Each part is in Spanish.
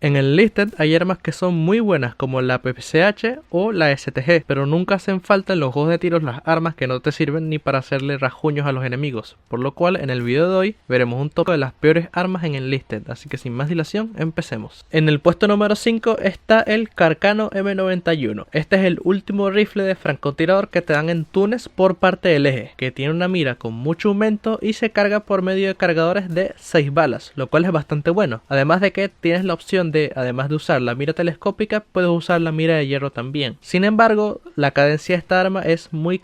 En el Listed hay armas que son muy buenas como la PPCH o la STG, pero nunca hacen falta en los juegos de tiros las armas que no te sirven ni para hacerle rajuños a los enemigos, por lo cual en el video de hoy veremos un top de las peores armas en el Listed, así que sin más dilación empecemos. En el puesto número 5 está el Carcano M91. Este es el último rifle de francotirador que te dan en Túnez por parte del eje, que tiene una mira con mucho aumento y se carga por medio de cargadores de 6 balas, lo cual es bastante bueno, además de que tienes la opción de, además de usar la mira telescópica, puedes usar la mira de hierro también. Sin embargo, la cadencia de esta arma es muy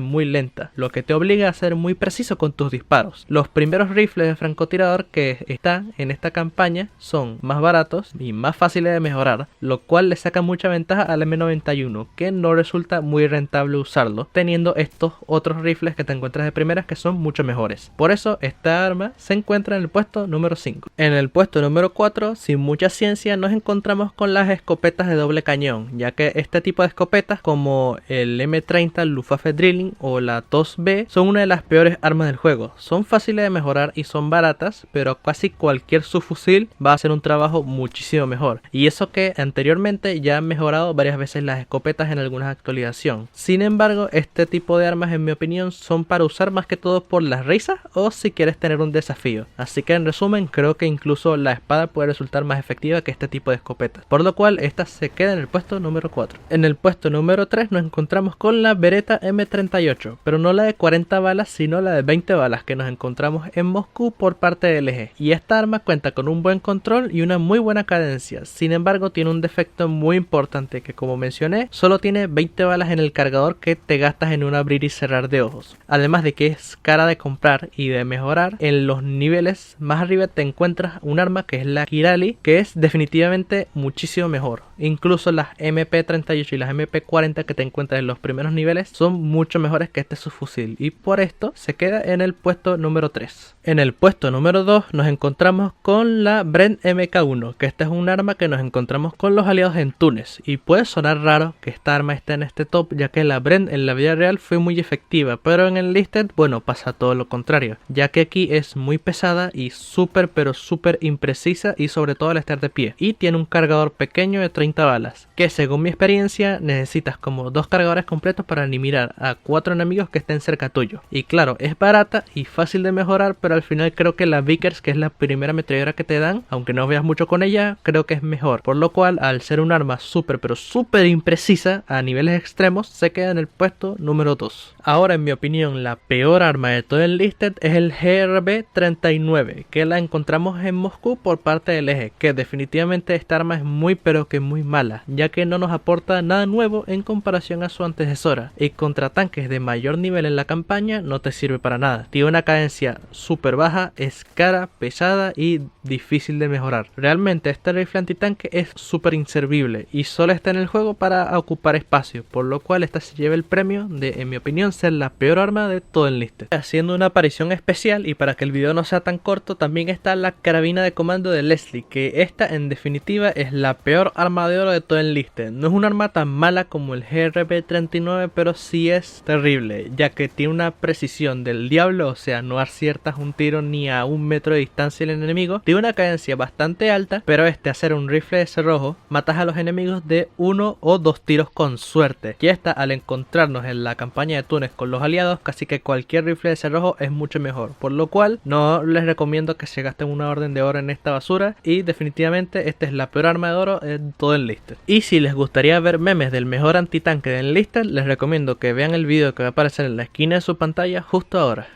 muy lenta, lo que te obliga a ser muy preciso con tus disparos. Los primeros rifles de francotirador que están en esta campaña son más baratos y más fáciles de mejorar, lo cual le saca mucha ventaja al M91, que no resulta muy rentable usarlo, teniendo estos otros rifles que te encuentras de primeras que son mucho mejores. Por eso esta arma se encuentra en el puesto número 5. En el puesto número 4, sin mucha ciencia, nos encontramos con las escopetas de doble cañón, ya que este tipo de escopetas como el M30 Luftwaffe Drilling o la TOS-B son una de las peores armas del juego. Son fáciles de mejorar y son baratas, pero casi cualquier subfusil va a hacer un trabajo muchísimo mejor, y eso que anteriormente ya han mejorado varias veces las escopetas en algunas actualizaciones. Sin embargo, este tipo de armas en mi opinión son para usar más que todo por las risas o si quieres tener un desafío, así que en resumen creo que incluso la espada puede resultar más efectiva que este tipo de escopetas, por lo cual esta se queda en el puesto número 4. En el puesto número 3 nos encontramos con la Beretta M38, pero no la de 40 balas sino la de 20 balas que nos encontramos en Moscú por parte del eje, y esta arma cuenta con un buen control y una muy buena cadencia. Sin embargo, tiene un defecto muy importante que, como mencioné, solo tiene 20 balas en el cargador que te gastas en un abrir y cerrar de ojos, además de que es cara de comprar y de mejorar. En los niveles más arriba te encuentras un arma que es la Kirali, que es definitivamente muchísimo mejor. Incluso las MP38 y las MP40 que te encuentras en los primeros niveles son mucho mejores que este subfusil, y por esto se queda en el puesto número 3. En el puesto número 2 nos encontramos con la Bren MK1, que esta es un arma que nos encontramos con los aliados en Túnez, y puede sonar raro que esta arma esté en este top, ya que la Bren en la vida real fue muy efectiva, pero en el Listed, bueno, pasa todo lo contrario, ya que aquí es muy pesada y súper imprecisa, y sobre todo al estar de pie, y tiene un cargador pequeño de 30 balas, que según mi experiencia necesitas como 2 cargadores completos para eliminar a 4 enemigos que estén cerca tuyo. Y claro, es barata y fácil de mejorar, pero al final creo que la Vickers, que es la primera ametralladora que te dan, aunque no veas mucho con ella, creo que es mejor, por lo cual al ser un arma súper imprecisa a niveles extremos, se queda en el puesto número 2. Ahora, en mi opinión, la peor arma de todo el Listed es el GRB-39, que la encontramos en Moscú por parte del eje, que definitivamente esta arma es muy muy mala, ya que no nos aporta nada nuevo en comparación a su antecesora, y contra tanques de mayor nivel en la campaña no te sirve para nada. Tiene una cadencia súper baja, es cara, pesada y difícil de mejorar. Realmente este rifle antitanque es súper inservible y solo está en el juego para ocupar espacio, por lo cual esta se lleva el premio de, en mi opinión, ser la peor arma de todo el Listed. Haciendo una aparición especial, y para que el video no sea tan corto, también está la carabina de comando de Leslie, que esta en definitiva es la peor arma de oro de todo el Listed. No es un arma tan mala como el GRB-39, pero sí es terrible, ya que tiene una precisión del diablo, o sea, no aciertas un tiro ni a 1 metro de distancia del enemigo. Tiene una cadencia bastante alta, pero hacer un rifle de cerrojo, matas a los enemigos de 1 o 2 tiros con suerte. Y esta, al encontrarnos en la campaña de Túnez con los aliados, casi que cualquier rifle de cerrojo es mucho mejor, por lo cual no les recomiendo que se gasten una orden de oro en esta basura, y definitivamente esta es la peor arma de oro en todo el Listed. Y si les gustaría ver memes del mejor antitanque del Listed, les recomiendo que vean el video que va a aparecer en la esquina de su pantalla justo ahora.